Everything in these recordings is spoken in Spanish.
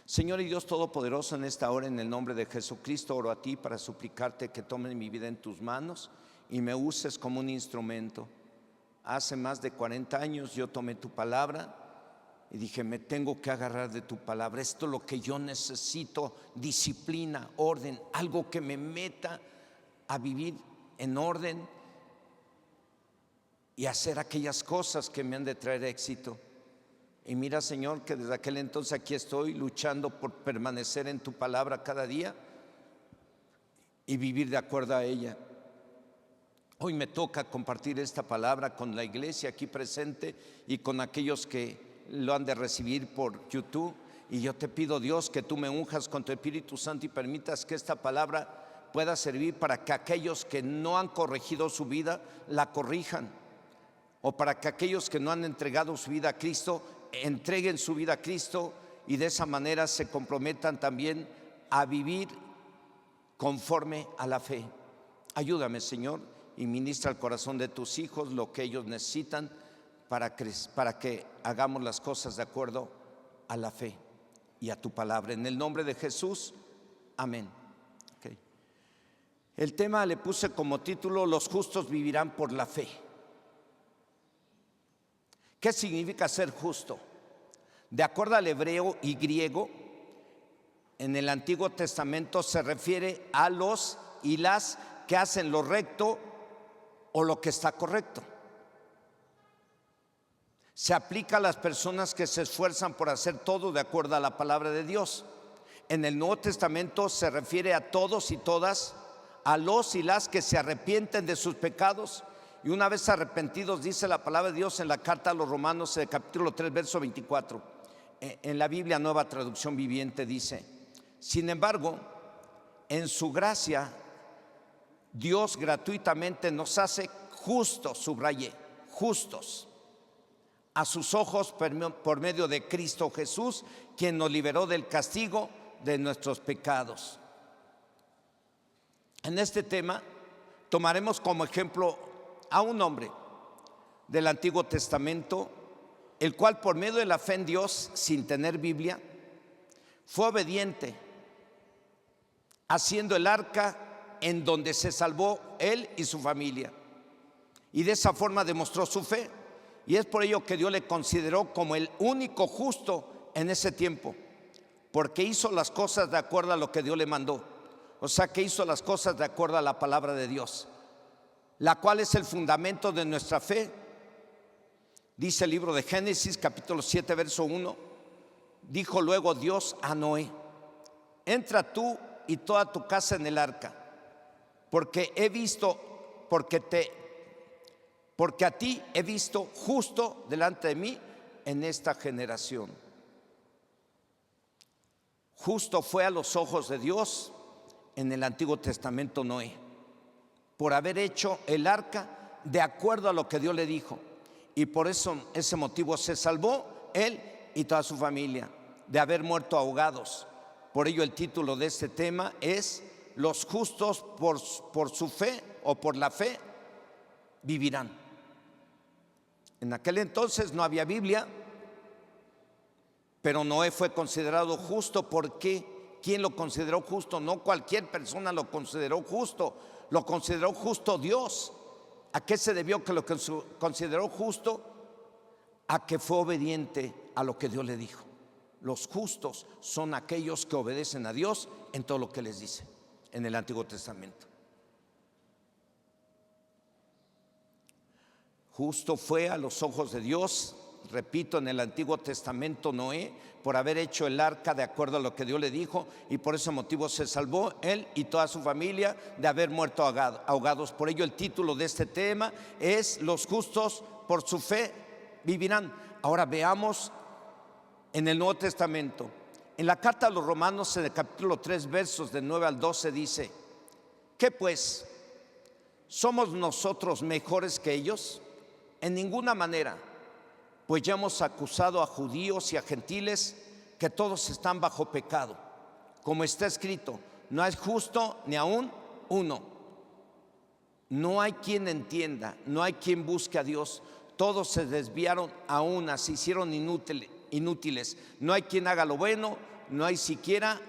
Señor y Dios Todopoderoso, en esta hora, en el nombre de Jesucristo, oro a ti para suplicarte que tomes mi vida en tus manos y me uses como un instrumento. Hace más de 40 años yo tomé tu palabra y dije, me tengo que agarrar de tu palabra. Esto es lo que yo necesito: disciplina, orden, algo que me meta a vivir en orden y hacer aquellas cosas que me han de traer éxito. Y mira, Señor, que desde aquel entonces aquí estoy luchando por permanecer en tu palabra cada día y vivir de acuerdo a ella. Hoy me toca compartir esta palabra con la iglesia aquí presente y con aquellos que lo han de recibir por YouTube. Y yo te pido, Dios, que tú me unjas con tu Espíritu Santo y permitas que esta palabra pueda servir para que aquellos que no han corregido su vida la corrijan, o para que aquellos que no han entregado su vida a Cristo entreguen su vida a Cristo y de esa manera se comprometan también a vivir conforme a la fe. Ayúdame, Señor, y ministra al corazón de tus hijos lo que ellos necesitan para que hagamos las cosas de acuerdo a la fe y a tu palabra. En el nombre de Jesús, amén. Okay. El tema le puse como título: los justos vivirán por la fe. ¿Qué significa ser justo? De acuerdo al hebreo y griego, en el Antiguo Testamento se refiere a los y las que hacen lo recto o lo que está correcto. Se aplica a las personas que se esfuerzan por hacer todo de acuerdo a la palabra de Dios. En el Nuevo Testamento se refiere a todos y todas, a los y las que se arrepienten de sus pecados. Y una vez arrepentidos, dice la palabra de Dios en la carta a los Romanos, capítulo 3, verso 24. En la Biblia Nueva Traducción Viviente dice: sin embargo, en su gracia, Dios gratuitamente nos hace justos, subrayé, justos, a sus ojos por medio de Cristo Jesús, quien nos liberó del castigo de nuestros pecados. En este tema tomaremos como ejemplo a un hombre del Antiguo Testamento, el cual por medio de la fe en Dios, sin tener Biblia, fue obediente, haciendo el arca en donde se salvó él y su familia, y de esa forma demostró su fe. Y es por ello que Dios le consideró como el único justo en ese tiempo, porque hizo las cosas de acuerdo a lo que Dios le mandó. O sea, que hizo las cosas de acuerdo a la palabra de Dios, la cual es el fundamento de nuestra fe. Dice el libro de Génesis, capítulo 7, verso 1: dijo luego Dios a Noé: entra tú y toda tu casa en el arca, porque a ti he visto justo delante de mí en esta generación. Justo fue a los ojos de Dios en el Antiguo Testamento Noé, por haber hecho el arca de acuerdo a lo que Dios le dijo, y por ese motivo se salvó él y toda su familia de haber muerto ahogados. Por ello el título de este tema es: los justos por su fe o por la fe vivirán. En aquel entonces no había Biblia, pero Noé fue considerado justo. ¿Por qué? ¿Quién lo consideró justo? No cualquier persona lo consideró justo, lo consideró justo Dios. ¿A qué se debió que lo consideró justo? A que fue obediente a lo que Dios le dijo. Los justos son aquellos que obedecen a Dios en todo lo que les dice en el Antiguo Testamento. Justo fue a los ojos de Dios, repito, en el Antiguo Testamento Noé, por haber hecho el arca de acuerdo a lo que Dios le dijo, y por ese motivo se salvó él y toda su familia de haber muerto ahogados. Por ello el título de este tema es: los justos por su fe vivirán. Ahora veamos en el Nuevo Testamento. En la carta a los Romanos, en el capítulo 3, versos de 9 al 12 dice: ¿qué pues? ¿Somos nosotros mejores que ellos? En ninguna manera, pues ya hemos acusado a judíos y a gentiles que todos están bajo pecado. Como está escrito: no hay justo ni aún uno. No hay quien entienda, no hay quien busque a Dios. Todos se desviaron a una, se hicieron inútiles. No hay quien haga lo bueno, no hay siquiera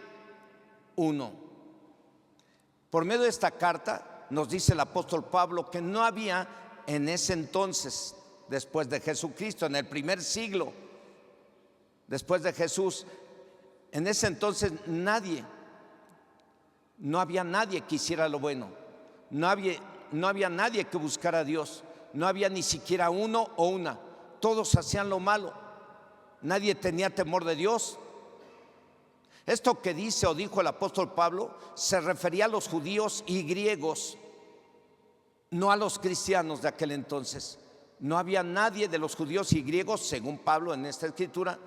uno. Por medio de esta carta nos dice el apóstol Pablo que no había en ese entonces, después de Jesucristo, en el primer siglo después de Jesús, en ese entonces no había nadie que hiciera lo bueno, no había nadie que buscara a Dios, no había ni siquiera uno o una, todos hacían lo malo, nadie tenía temor de Dios. Esto que dice o dijo el apóstol Pablo se refería a los judíos y griegos, no a los cristianos de aquel entonces. No había nadie de los judíos y griegos, según Pablo en esta escritura,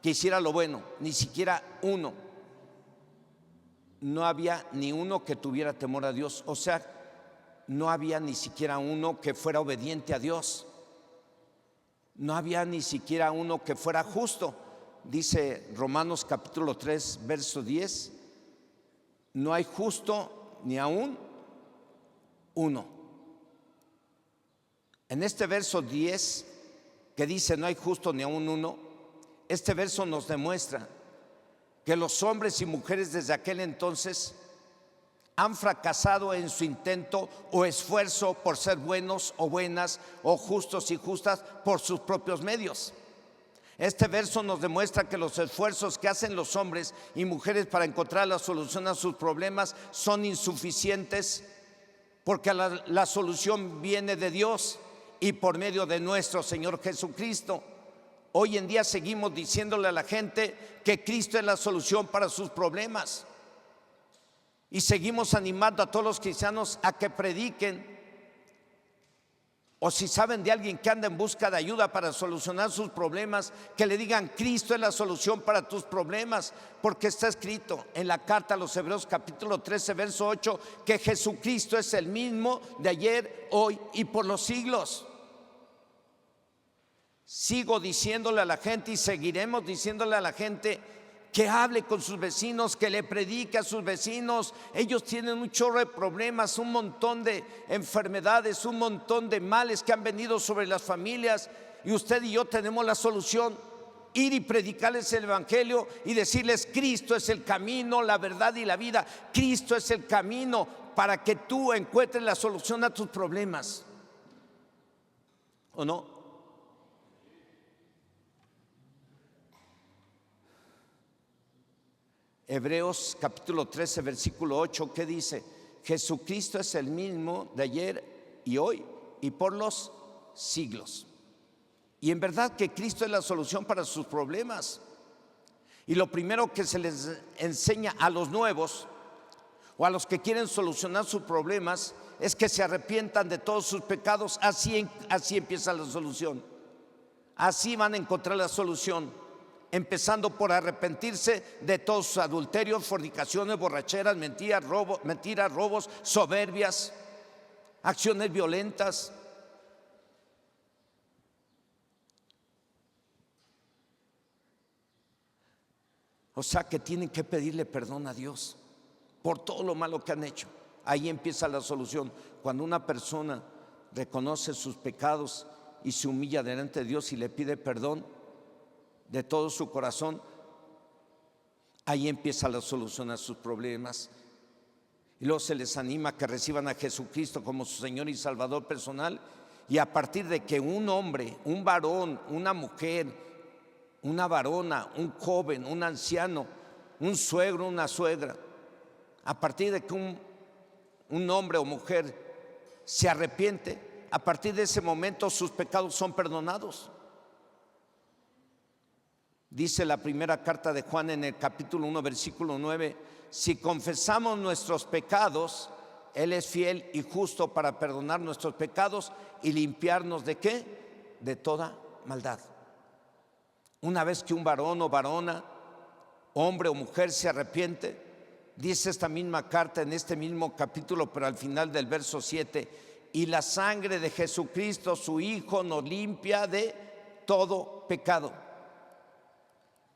que hiciera lo bueno, ni siquiera uno. No había ni uno que tuviera temor a Dios, o sea, no había ni siquiera uno que fuera obediente a Dios. No había ni siquiera uno que fuera justo. Dice Romanos capítulo 3, verso 10, no hay justo ni aún uno. En este verso 10 que dice no hay justo ni aún uno, este verso nos demuestra que los hombres y mujeres desde aquel entonces han fracasado en su intento o esfuerzo por ser buenos o buenas o justos y justas por sus propios medios. Este verso nos demuestra que los esfuerzos que hacen los hombres y mujeres para encontrar la solución a sus problemas son insuficientes, porque la solución viene de Dios y por medio de nuestro Señor Jesucristo. Hoy en día seguimos diciéndole a la gente que Cristo es la solución para sus problemas y seguimos animando a todos los cristianos a que prediquen, o si saben de alguien que anda en busca de ayuda para solucionar sus problemas, que le digan Cristo es la solución para tus problemas, porque está escrito en la carta a los Hebreos capítulo 13 verso 8 que Jesucristo es el mismo de ayer, hoy y por los siglos. Sigo diciéndole a la gente y seguiremos diciéndole a la gente que hable con sus vecinos, que le predique a sus vecinos. Ellos tienen un chorro de problemas, un montón de enfermedades, un montón de males que han venido sobre las familias, y usted y yo tenemos la solución: ir y predicarles el evangelio y decirles Cristo es el camino, la verdad y la vida. Cristo es el camino para que tú encuentres la solución a tus problemas, ¿o no? Hebreos capítulo 13 versículo 8, ¿qué dice? Jesucristo es el mismo de ayer y hoy y por los siglos. Y en verdad que Cristo es la solución para sus problemas. Y lo primero que se les enseña a los nuevos o a los que quieren solucionar sus problemas es que se arrepientan de todos sus pecados. Así empieza la solución. Así van a encontrar la solución, empezando por arrepentirse de todos sus adulterios, fornicaciones, borracheras, mentiras, robos, soberbias, acciones violentas. O sea que tienen que pedirle perdón a Dios por todo lo malo que han hecho. Ahí empieza la solución. Cuando una persona reconoce sus pecados y se humilla delante de Dios y le pide perdón de todo su corazón, ahí empieza la solución a sus problemas. Y luego se les anima a que reciban a Jesucristo como su Señor y Salvador personal. Y a partir de que un hombre, un varón, una mujer, una varona, un joven, un anciano, un suegro, una suegra, a partir de que un hombre o mujer se arrepiente, a partir de ese momento sus pecados son perdonados. Dice la primera carta de Juan en el capítulo 1 versículo 9: si confesamos nuestros pecados, Él es fiel y justo para perdonar nuestros pecados y limpiarnos ¿de qué? De toda maldad. Una vez que un varón o varona, hombre o mujer se arrepiente, dice esta misma carta en este mismo capítulo, pero al final del verso 7: y la sangre de Jesucristo su Hijo nos limpia de todo pecado.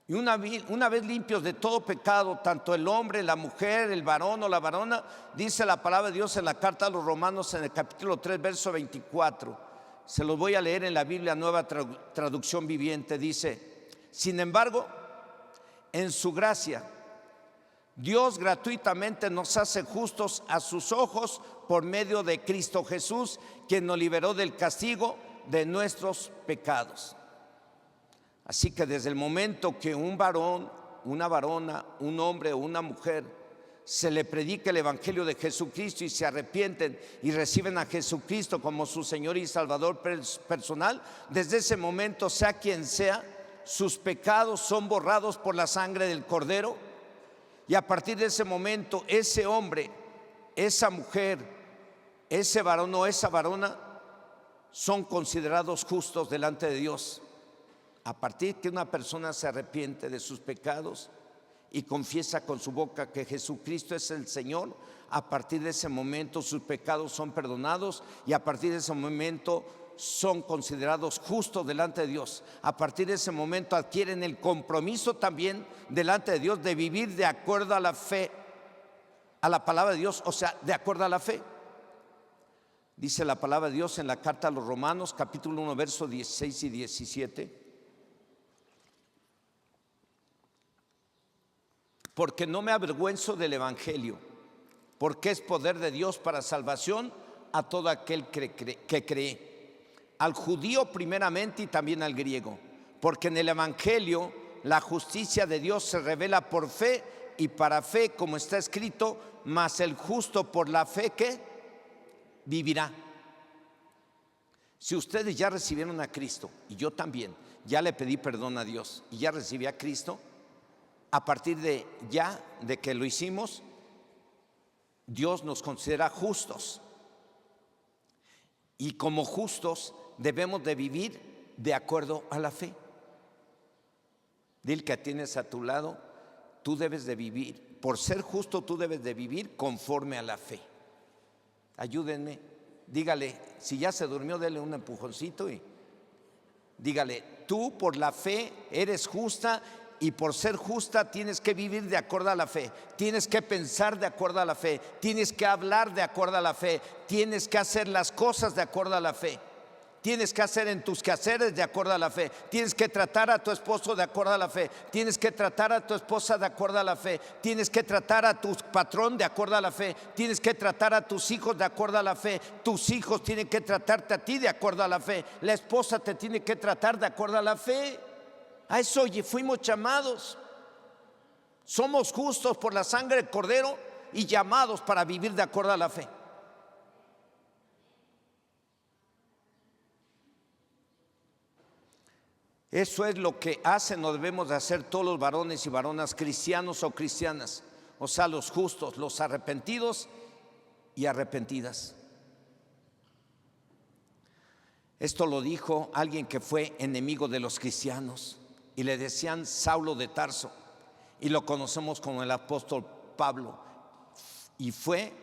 Y una vez limpios de todo pecado, tanto el hombre, la mujer, el varón o la varona, dice la palabra de Dios en la carta a los Romanos en el capítulo 3 verso 24. Se los voy a leer en la Biblia Nueva Traducción Viviente. Dice: sin embargo, en su gracia. Dios gratuitamente nos hace justos a sus ojos por medio de Cristo Jesús, quien nos liberó del castigo de nuestros pecados. Así que desde el momento que un varón, una varona, un hombre o una mujer se le predica el evangelio de Jesucristo y se arrepienten y reciben a Jesucristo como su Señor y Salvador personal, desde ese momento, sea quien sea, sus pecados son borrados por la sangre del Cordero. Y a partir de ese momento, ese hombre, esa mujer, ese varón o esa varona son considerados justos delante de Dios. A partir que una persona se arrepiente de sus pecados y confiesa con su boca que Jesucristo es el Señor, a partir de ese momento sus pecados son perdonados y a partir de ese momento son considerados justos delante de Dios. A partir de ese momento adquieren el compromiso también delante de Dios de vivir de acuerdo a la fe, a la palabra de Dios, o sea, de acuerdo a la fe. Dice la palabra de Dios en la carta a los Romanos, capítulo 1, versos 16 y 17. Porque no me avergüenzo del evangelio, porque es poder de Dios para salvación a todo aquel que cree, al judío primeramente y también al griego, porque en el evangelio la justicia de Dios se revela por fe y para fe, como está escrito, mas el justo por la fe que vivirá. Si ustedes ya recibieron a Cristo, y yo también, ya le pedí perdón a Dios y ya recibí a Cristo, a partir de ya, de que lo hicimos, Dios nos considera justos. Y como justos debemos de vivir de acuerdo a la fe. Dile que tienes a tu lado, tú debes de vivir, por ser justo tú debes de vivir conforme a la fe. Ayúdenme, dígale, si ya se durmió, dele un empujoncito y dígale, tú por la fe eres justa. Y por ser justa tienes que vivir de acuerdo a la fe, tienes que pensar de acuerdo a la fe, tienes que hablar de acuerdo a la fe, tienes que hacer las cosas de acuerdo a la fe, tienes que hacer en tus quehaceres de acuerdo a la fe, tienes que tratar a tu esposo de acuerdo a la fe, tienes que tratar a tu esposa de acuerdo a la fe, tienes que tratar a tu patrón de acuerdo a la fe, tienes que tratar a tus hijos de acuerdo a la fe, tus hijos tienen que tratarte a ti de acuerdo a la fe, la esposa te tiene que tratar de acuerdo a la fe. A eso fuimos llamados. Somos justos por la sangre del Cordero y llamados para vivir de acuerdo a la fe. Eso es lo que hacen o debemos de hacer todos los varones y varonas cristianos o cristianas, o sea, los justos, los arrepentidos y arrepentidas. Esto lo dijo alguien que fue enemigo de los cristianos y le decían Saulo de Tarso, y lo conocemos como el apóstol Pablo, y fue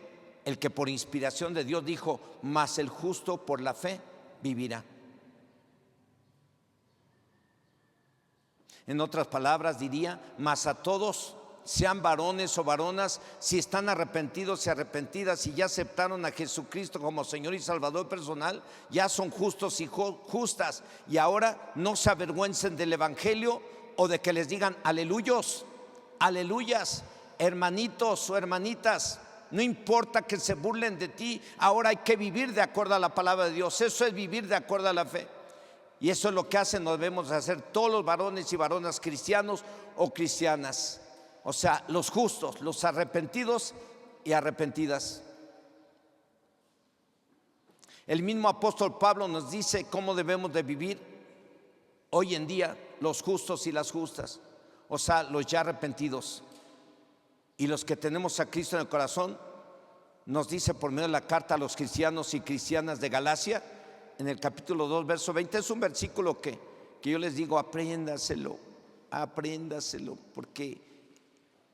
el que por inspiración de Dios dijo, mas el justo por la fe vivirá. En otras palabras diría, mas a todos, sean varones o varonas, si están arrepentidos y arrepentidas y ya aceptaron a Jesucristo como Señor y Salvador personal, ya son justos y justas, y ahora no se avergüencen del evangelio o de que les digan aleluyos, aleluyas, hermanitos o hermanitas. No importa que se burlen de ti, ahora hay que vivir de acuerdo a la palabra de Dios. Eso es vivir de acuerdo a la fe. Y eso es lo que hacen, nos debemos hacer todos los varones y varonas cristianos o cristianas. O sea, los justos, los arrepentidos y arrepentidas. El mismo apóstol Pablo nos dice cómo debemos de vivir hoy en día los justos y las justas. O sea, los ya arrepentidos. Y los que tenemos a Cristo en el corazón, nos dice por medio de la carta a los cristianos y cristianas de Galacia, en el capítulo 2, verso 20, es un versículo que yo les digo, apréndaselo, porque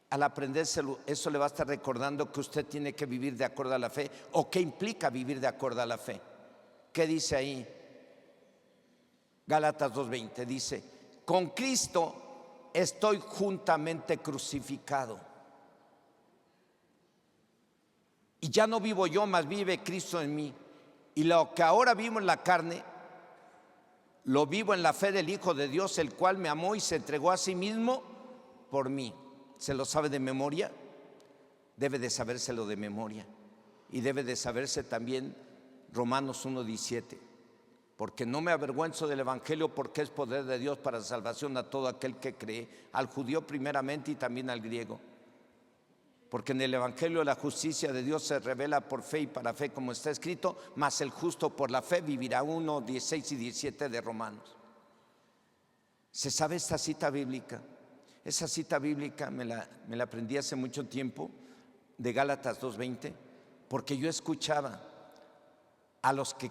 al aprendérselo, eso le va a estar recordando que usted tiene que vivir de acuerdo a la fe, o qué implica vivir de acuerdo a la fe. ¿Qué dice ahí? Gálatas 2:20 dice, con Cristo estoy juntamente crucificado. Y ya no vivo yo, mas vive Cristo en mí. Y lo que ahora vivo en la carne, lo vivo en la fe del Hijo de Dios, el cual me amó y se entregó a sí mismo por mí. ¿Se lo sabe de memoria? Debe de sabérselo de memoria. Y debe de saberse también Romanos 1:17. Porque no me avergüenzo del evangelio, porque es poder de Dios para salvación a todo aquel que cree, al judío primeramente y también al griego. Porque en el evangelio la justicia de Dios se revela por fe y para fe, como está escrito, mas el justo por la fe vivirá. 1:16 y 17 de Romanos. ¿Se sabe esta cita bíblica? Esa cita bíblica me la aprendí hace mucho tiempo, de Gálatas 2:20, porque yo escuchaba a los que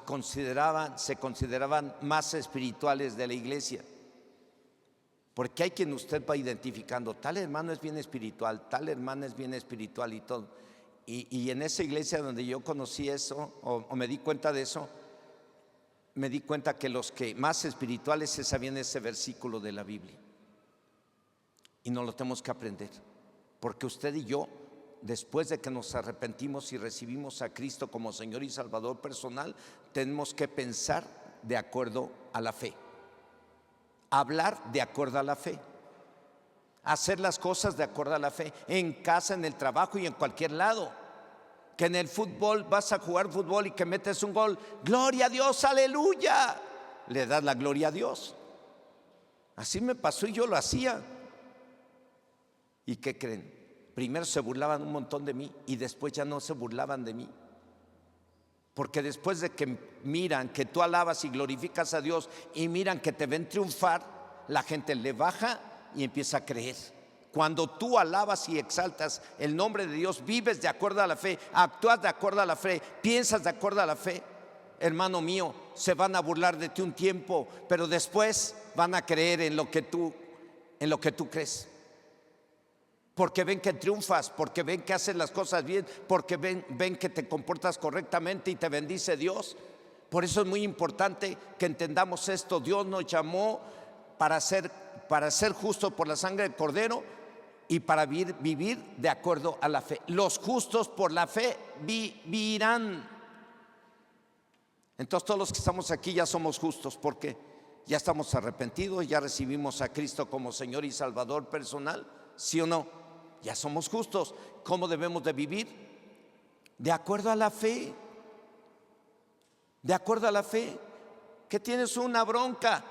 se consideraban más espirituales de la iglesia. Porque hay quien usted va identificando, tal hermano es bien espiritual, tal hermana es bien espiritual y todo. Y en esa iglesia donde yo conocí eso, o me di cuenta de eso, me di cuenta que los que más espirituales se sabían ese versículo de la Biblia. Y nos lo tenemos que aprender, porque usted y yo, después de que nos arrepentimos y recibimos a Cristo como Señor y Salvador personal, tenemos que pensar de acuerdo a la fe, hablar de acuerdo a la fe, hacer las cosas de acuerdo a la fe, en casa, en el trabajo y en cualquier lado. Que en el fútbol vas a jugar fútbol y que metes un gol, gloria a Dios, aleluya, le das la gloria a Dios. Así me pasó y yo lo hacía. ¿Y qué creen? Primero se burlaban un montón de mí y después ya no se burlaban de mí. Porque después de que miran que tú alabas y glorificas a Dios y miran que te ven triunfar, la gente le baja y empieza a creer. Cuando tú alabas y exaltas el nombre de Dios, vives de acuerdo a la fe, actúas de acuerdo a la fe, piensas de acuerdo a la fe, hermano mío, se van a burlar de ti un tiempo, pero después van a creer en lo que tú crees. Porque ven que triunfas, porque ven que haces las cosas bien, porque ven que te comportas correctamente y te bendice Dios. Por eso es muy importante que entendamos esto. Dios nos llamó para ser justos por la sangre del Cordero y para vivir de acuerdo a la fe. Los justos por la fe vivirán. Entonces todos los que estamos aquí ya somos justos, porque ya estamos arrepentidos, ya recibimos a Cristo como Señor y Salvador personal, ¿sí o no? Ya somos justos. ¿Cómo debemos de vivir? De acuerdo a la fe. De acuerdo a la fe. ¿Que tienes una bronca?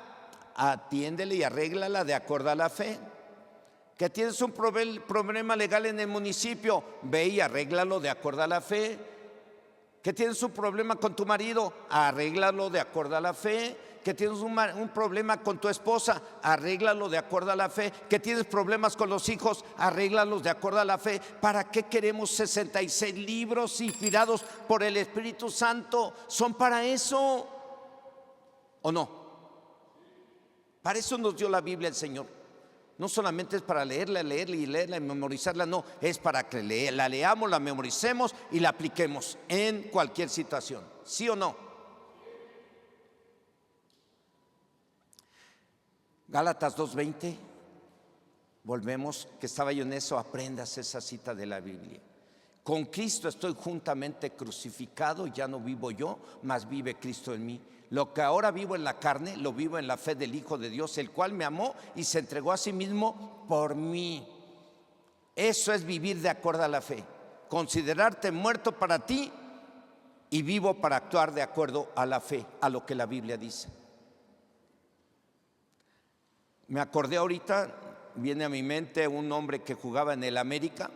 Atiéndele y arréglala de acuerdo a la fe. ¿Que tienes un problema legal en el municipio? Ve y arréglalo de acuerdo a la fe. ¿Que tienes un problema con tu marido? Arréglalo de acuerdo a la fe. ¿Que tienes un problema con tu esposa? Arréglalo de acuerdo a la fe. ¿Que tienes problemas con los hijos? Arréglalos de acuerdo a la fe. ¿Para qué queremos 66 libros inspirados por el Espíritu Santo? Son para eso, ¿o no? Para eso nos dio la Biblia el Señor. No solamente es para leerla y memorizarla, no, es para que la leamos, la memoricemos y la apliquemos en cualquier situación, ¿sí o no? Gálatas 2:20, volvemos, que estaba yo en eso, aprendas esa cita de la Biblia. Con Cristo estoy juntamente crucificado, ya no vivo yo, mas vive Cristo en mí. Lo que ahora vivo en la carne, lo vivo en la fe del Hijo de Dios, el cual me amó y se entregó a sí mismo por mí. Eso es vivir de acuerdo a la fe. Considerarte muerto para ti y vivo para actuar de acuerdo a la fe, a lo que la Biblia dice. Me acordé ahorita, viene a mi mente un hombre que jugaba en el América,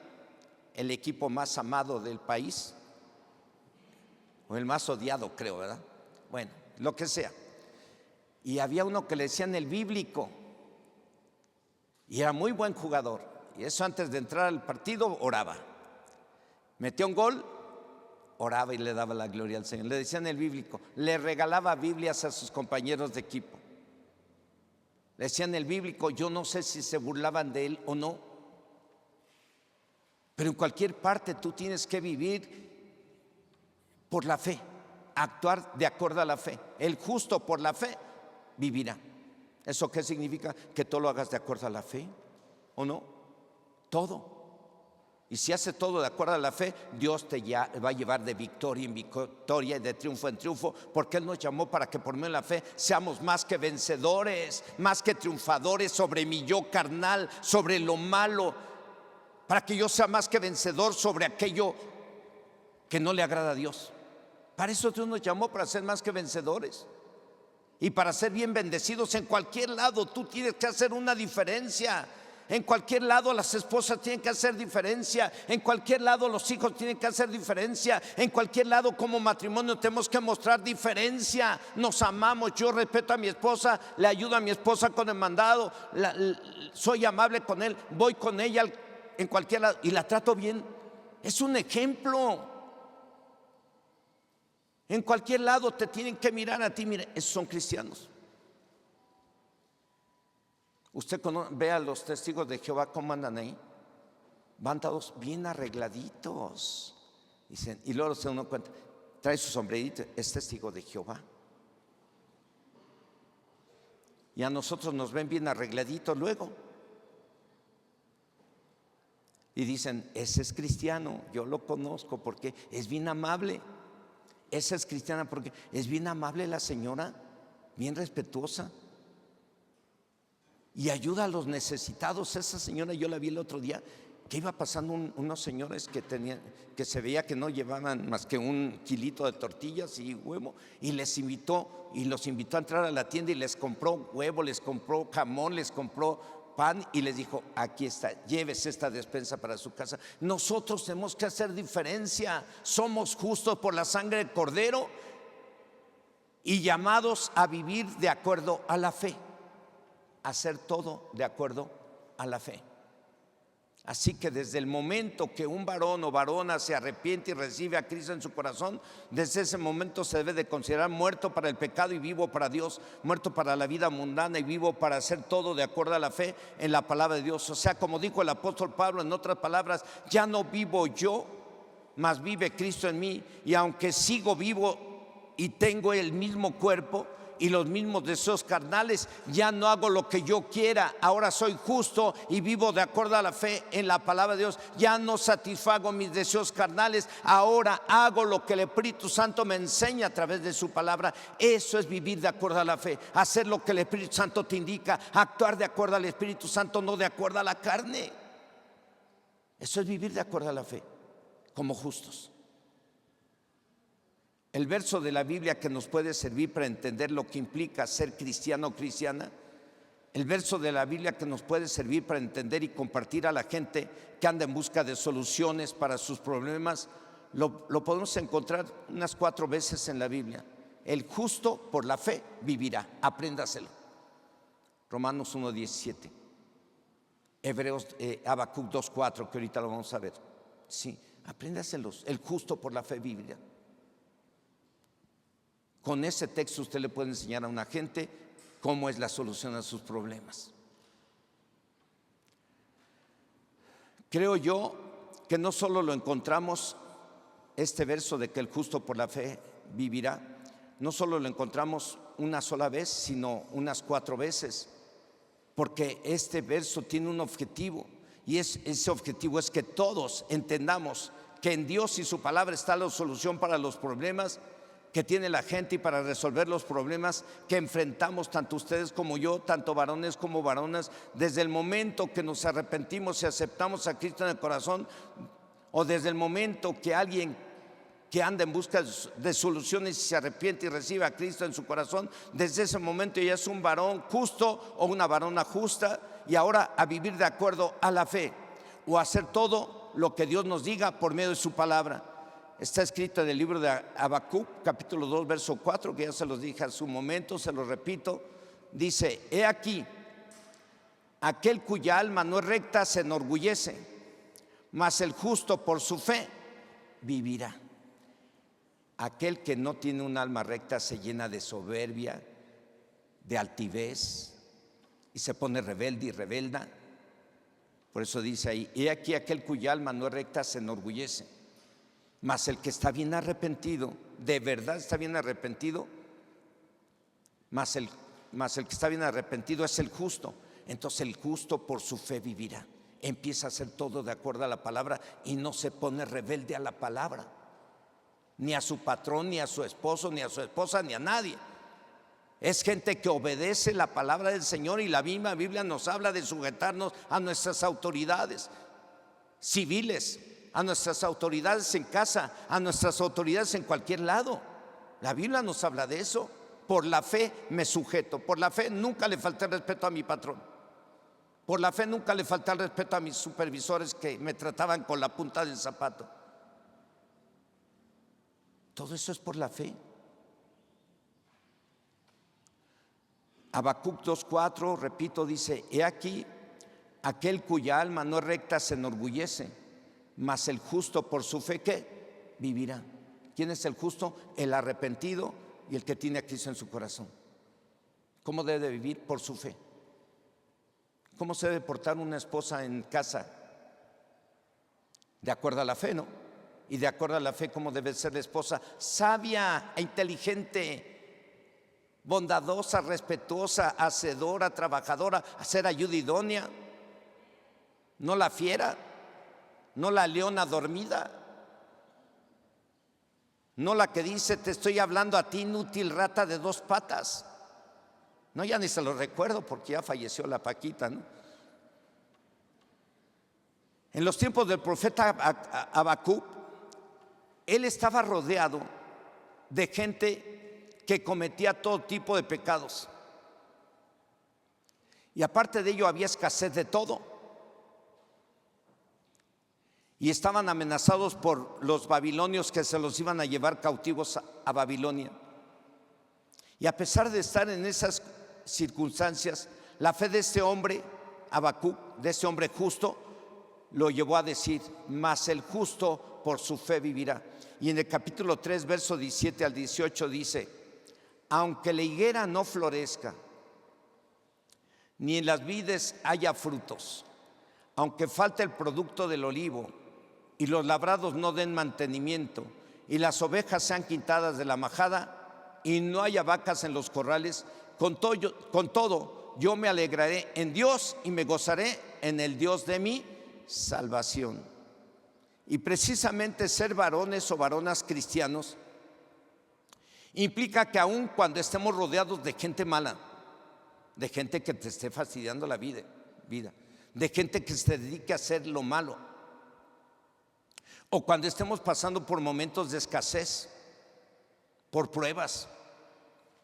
el equipo más amado del país, o el más odiado, creo, ¿verdad? Bueno, lo que sea. Y había uno que le decían el bíblico, y era muy buen jugador. Y eso, antes de entrar al partido, oraba. Metió un gol, oraba y le daba la gloria al Señor. Le decían el bíblico. Le regalaba Biblias a sus compañeros de equipo. Le decían el bíblico. Yo no sé si se burlaban de él o no, pero en cualquier parte tú tienes que vivir por la fe, actuar de acuerdo a la fe. El justo por la fe vivirá. ¿Eso qué significa? Que todo lo hagas de acuerdo a la fe, ¿o no? Todo. Y si hace todo de acuerdo a la fe, Dios te va a llevar de victoria en victoria y de triunfo en triunfo, porque Él nos llamó para que por medio de la fe seamos más que vencedores, más que triunfadores sobre mi yo carnal, sobre lo malo, para que yo sea más que vencedor sobre aquello que no le agrada a Dios. Para eso Dios nos llamó, para ser más que vencedores y para ser bien bendecidos. En cualquier lado tú tienes que hacer una diferencia. En cualquier lado las esposas tienen que hacer diferencia. En cualquier lado los hijos tienen que hacer diferencia. En cualquier lado como matrimonio tenemos que mostrar diferencia. Nos amamos, yo respeto a mi esposa, le ayudo a mi esposa con el mandado, soy amable con él, voy con ella en cualquier lado y la trato bien. Es un ejemplo. En cualquier lado te tienen que mirar a ti. Mire, esos son cristianos. Usted ve a los testigos de Jehová cómo andan ahí. Van todos bien arregladitos. Dicen, y luego se uno cuenta, trae su sombrerito, es testigo de Jehová. Y a nosotros nos ven bien arregladitos luego. Y dicen, ese es cristiano, yo lo conozco porque es bien amable. Esa es cristiana porque es bien amable la señora, bien respetuosa y ayuda a los necesitados. Esa señora yo la vi el otro día, que iba pasando unos señores que se veía que no llevaban más que un kilito de tortillas y huevo, y los invitó a entrar a la tienda y les compró huevo, les compró jamón, les compró pan y les dijo, aquí está, llévese esta despensa para su casa. Nosotros tenemos que hacer diferencia. Somos justos por la sangre del Cordero y llamados a vivir de acuerdo a la fe, hacer todo de acuerdo a la fe. Así que desde el momento que un varón o varona se arrepiente y recibe a Cristo en su corazón, desde ese momento se debe de considerar muerto para el pecado y vivo para Dios, muerto para la vida mundana y vivo para hacer todo de acuerdo a la fe en la palabra de Dios. O sea, como dijo el apóstol Pablo, en otras palabras, ya no vivo yo, mas vive Cristo en mí. Y aunque sigo vivo y tengo el mismo cuerpo y los mismos deseos carnales, ya no hago lo que yo quiera. Ahora soy justo y vivo de acuerdo a la fe en la palabra de Dios. Ya no satisfago mis deseos carnales, ahora hago lo que el Espíritu Santo me enseña a través de su palabra. Eso es vivir de acuerdo a la fe, hacer lo que el Espíritu Santo te indica, actuar de acuerdo al Espíritu Santo, no de acuerdo a la carne. Eso es vivir de acuerdo a la fe, como justos. El verso de la Biblia que nos puede servir para entender lo que implica ser cristiano o cristiana, el verso de la Biblia que nos puede servir para entender y compartir a la gente que anda en busca de soluciones para sus problemas, lo podemos encontrar unas 4 veces en la Biblia. El justo por la fe vivirá, apréndaselo. Romanos 1:17, Habacuc 2:4, que ahorita lo vamos a ver. Sí, apréndaselos. El justo por la fe vivirá. Con ese texto usted le puede enseñar a una gente cómo es la solución a sus problemas. Creo yo que no solo lo encontramos, este verso de que el justo por la fe vivirá, no solo lo encontramos una sola vez, sino unas 4 veces, porque este verso tiene un objetivo, y ese objetivo es que todos entendamos que en Dios y su palabra está la solución para los problemas que tiene la gente y para resolver los problemas que enfrentamos tanto ustedes como yo, tanto varones como varonas, desde el momento que nos arrepentimos y aceptamos a Cristo en el corazón, o desde el momento que alguien que anda en busca de soluciones y se arrepiente y recibe a Cristo en su corazón, desde ese momento ya es un varón justo o una varona justa, y ahora a vivir de acuerdo a la fe, o a hacer todo lo que Dios nos diga por medio de su palabra. Está escrito en el libro de Habacuc, capítulo 2, verso 4, que ya se los dije hace un momento, se los repito. Dice, he aquí, aquel cuya alma no es recta se enorgullece, mas el justo por su fe vivirá. Aquel que no tiene un alma recta se llena de soberbia, de altivez, y se pone rebelde y rebelda. Por eso dice ahí, he aquí aquel cuya alma no es recta se enorgullece. Mas el que está bien arrepentido, de verdad está bien arrepentido, mas el que está bien arrepentido es el justo. Entonces el justo por su fe vivirá. empieza a hacer todo de acuerdo a la palabra y no se pone rebelde a la palabra, ni a su patrón, ni a su esposo, ni a su esposa, ni a nadie. Es gente que obedece la palabra del Señor, y la misma Biblia nos habla de sujetarnos a nuestras autoridades civiles, a nuestras autoridades en casa, a nuestras autoridades en cualquier lado. La Biblia nos habla de eso. Por la fe me sujeto. Por la fe nunca le falté el respeto a mi patrón. Por la fe nunca le falté el respeto a mis supervisores que me trataban con la punta del zapato. Todo eso es por la fe. Habacuc 2:4, repito, dice: he aquí, aquel cuya alma no es recta se enorgullece, mas el justo por su fe, ¿qué? Vivirá. ¿Quién es el justo? El arrepentido y el que tiene a Cristo en su corazón. ¿Cómo debe de vivir? Por su fe. ¿Cómo se debe portar una esposa en casa? De acuerdo a la fe, ¿no? Y de acuerdo a la fe, ¿cómo debe ser la esposa? Sabia e inteligente, bondadosa, respetuosa, hacedora, trabajadora, hacer ayuda idónea. No la fiera, no la leona dormida, no la que dice: te estoy hablando a ti, inútil rata de 2 patas. No, ya ni se lo recuerdo porque ya falleció la Paquita, ¿no? En los tiempos del profeta Habacuc, él estaba rodeado de gente que cometía todo tipo de pecados. Y aparte de ello había escasez de todo. Y estaban amenazados por los babilonios que se los iban a llevar cautivos a Babilonia. Y a pesar de estar en esas circunstancias, la fe de este hombre, Habacuc, de este hombre justo, lo llevó a decir: mas el justo por su fe vivirá. Y en el capítulo 3, verso 17 al 18 dice: aunque la higuera no florezca, ni en las vides haya frutos, aunque falte el producto del olivo, y los labrados no den mantenimiento, y las ovejas sean quitadas de la majada, y no haya vacas en los corrales, con todo yo me alegraré en Dios y me gozaré en el Dios de mi salvación. Y precisamente ser varones o varonas cristianos implica que aun cuando estemos rodeados de gente mala, de gente que te esté fastidiando la vida, de gente que se dedique a hacer lo malo, o cuando estemos pasando por momentos de escasez, por pruebas,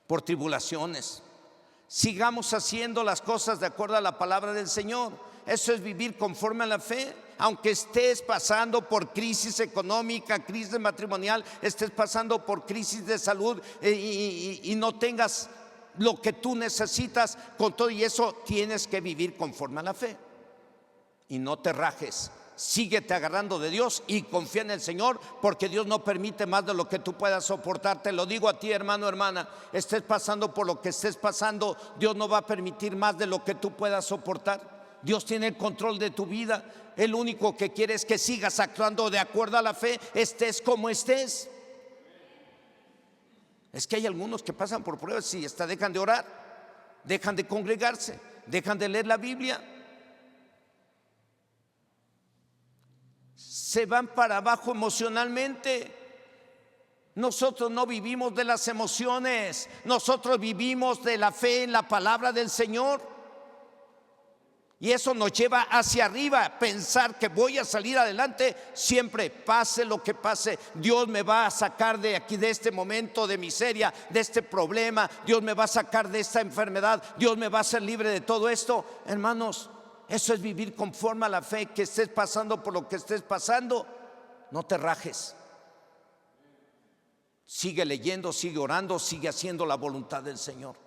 por tribulaciones, sigamos haciendo las cosas de acuerdo a la palabra del Señor. Eso es vivir conforme a la fe. Aunque estés pasando por crisis económica, crisis matrimonial, estés pasando por crisis de salud y no tengas lo que tú necesitas, con todo y eso tienes que vivir conforme a la fe. Y no te rajes, síguete agarrando de Dios y confía en el Señor, porque Dios no permite más de lo que tú puedas soportar. Te lo digo a ti, hermano, hermana, estés pasando por lo que estés pasando, Dios no va a permitir más de lo que tú puedas soportar. Dios tiene el control de tu vida. El único que quiere es que sigas actuando de acuerdo a la fe, estés como estés. Es que hay algunos que pasan por pruebas y hasta dejan de orar, dejan de congregarse, dejan de leer la Biblia, se van para abajo emocionalmente. Nosotros no vivimos de las emociones, nosotros vivimos de la fe en la palabra del Señor. Y eso nos lleva hacia arriba, pensar que voy a salir adelante siempre, pase lo que pase. Dios me va a sacar de aquí, de este momento de miseria, de este problema. Dios me va a sacar de esta enfermedad. Dios me va a hacer libre de todo esto. Hermanos, eso es vivir conforme a la fe. Que estés pasando por lo que estés pasando, no te rajes. Sigue leyendo, sigue orando, sigue haciendo la voluntad del Señor.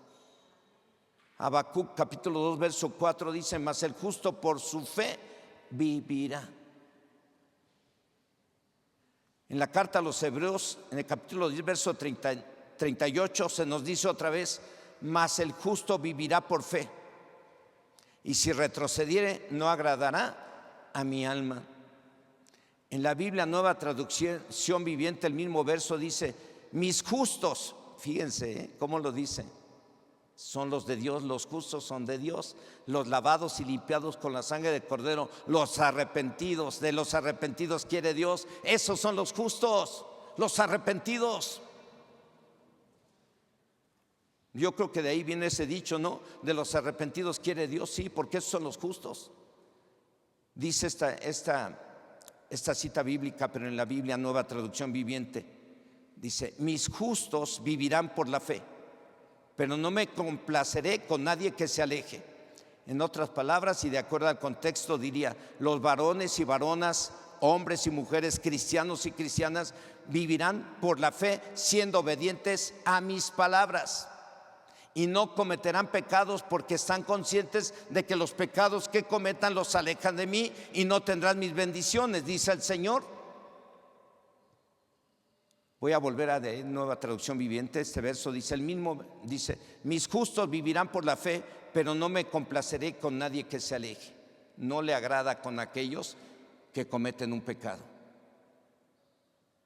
Habacuc capítulo 2 verso 4 dice: mas el justo por su fe vivirá. En la carta a los Hebreos, en el capítulo 10 verso 38 se nos dice otra vez: mas el justo vivirá por fe, y si retrocediere no agradará a mi alma. En la Biblia Nueva Traducción Viviente, el mismo verso dice: mis justos, fíjense cómo lo dice, son los de Dios, los justos son de Dios, los lavados y limpiados con la sangre del Cordero, los arrepentidos, de los arrepentidos quiere Dios, esos son los justos, los arrepentidos. Yo creo que de ahí viene ese dicho, ¿no? De los arrepentidos quiere Dios, sí, porque esos son los justos. Dice esta cita bíblica, pero en la Biblia Nueva Traducción Viviente, dice: mis justos vivirán por la fe, pero no me complaceré con nadie que se aleje. En otras palabras, y de acuerdo al contexto, diría: los varones y varonas, hombres y mujeres, cristianos y cristianas, vivirán por la fe siendo obedientes a mis palabras, y no cometerán pecados porque están conscientes de que los pecados que cometan los alejan de mí y no tendrán mis bendiciones, dice el Señor. Voy a volver a de Nueva Traducción Viviente. Este verso dice el mismo, dice: mis justos vivirán por la fe, pero no me complaceré con nadie que se aleje. No le agrada con aquellos que cometen un pecado,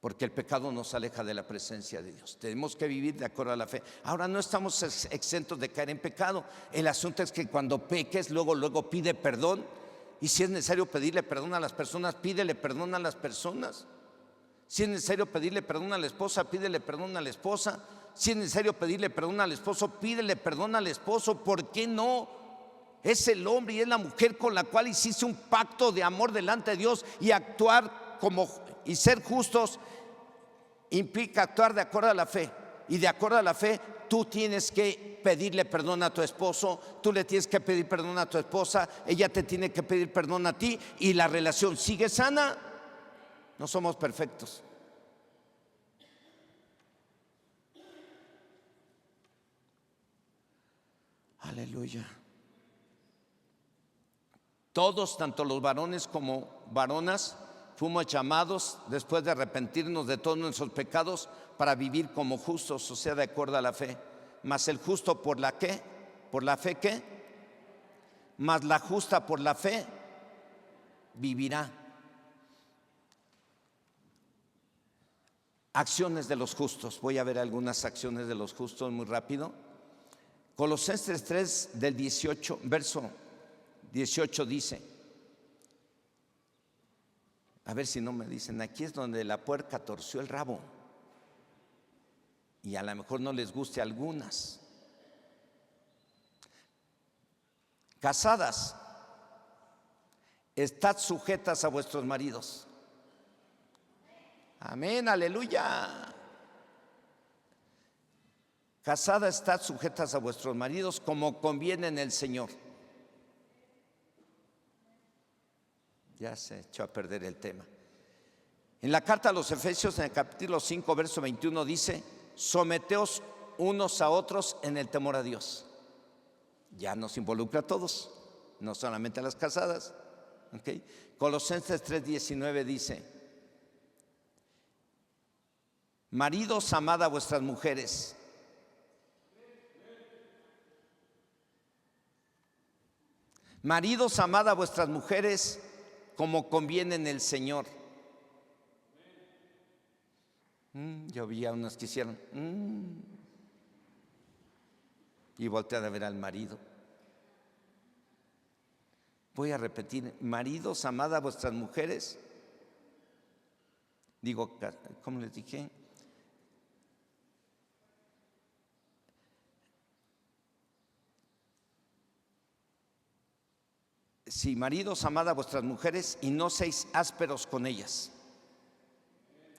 porque el pecado nos aleja de la presencia de Dios. Tenemos que vivir de acuerdo a la fe. Ahora, no estamos exentos de caer en pecado. El asunto es que cuando peques, luego pide perdón, y si es necesario pedirle perdón a las personas, pídele perdón a las personas. Si es necesario pedirle perdón a la esposa, pídele perdón a la esposa. Si es necesario pedirle perdón al esposo, pídele perdón al esposo. ¿Por qué no? Es el hombre y es la mujer con la cual hiciste un pacto de amor delante de Dios, y actuar como y ser justos implica actuar de acuerdo a la fe, y de acuerdo a la fe tú tienes que pedirle perdón a tu esposo, tú le tienes que pedir perdón a tu esposa, ella te tiene que pedir perdón a ti, y la relación sigue sana. No somos perfectos. Aleluya. Todos, tanto los varones como varonas, fuimos llamados, después de arrepentirnos de todos nuestros pecados, para vivir como justos, o sea, de acuerdo a la fe. Mas el justo por la ¿qué? ¿Por la fe qué? Mas la justa por la fe vivirá. Acciones de los justos. Voy a ver algunas acciones de los justos muy rápido. Colosenses 3 del 18, verso 18 dice, a ver si no me dicen, aquí es donde la puerca torció el rabo, y a lo mejor no les guste a algunas. Casadas, estad sujetas a vuestros maridos. Amén, aleluya. Casadas, estad sujetas a vuestros maridos como conviene en el Señor. Ya se echó a perder el tema. En la carta a los Efesios, en el capítulo 5, verso 21, dice: someteos unos a otros en el temor a Dios. Ya nos involucra a todos, no solamente a las casadas. ¿Okay? Colosenses 3:19 dice: maridos, amad a vuestras mujeres. Maridos, amad a vuestras mujeres como conviene en el Señor. Yo vi a unos que hicieron y voltean a ver al marido. Voy a repetir: maridos, amad a vuestras mujeres. Digo, ¿cómo les dije? Sí, maridos, amad a vuestras mujeres y no seáis ásperos con ellas.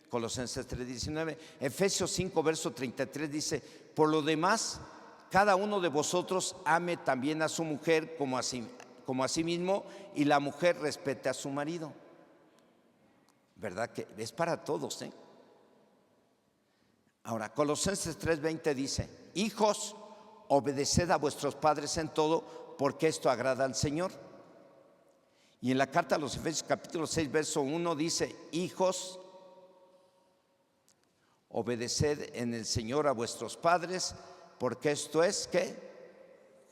Colosenses 3:19. Efesios 5, verso 33 dice: por lo demás, cada uno de vosotros ame también a su mujer como a sí mismo, y la mujer respete a su marido. ¿Verdad que es para todos? Ahora, Colosenses 3:20 dice: hijos, obedeced a vuestros padres en todo, porque esto agrada al Señor. Y en la carta a los Efesios capítulo 6, verso 1 dice: hijos, obedeced en el Señor a vuestros padres, porque esto es ¿qué?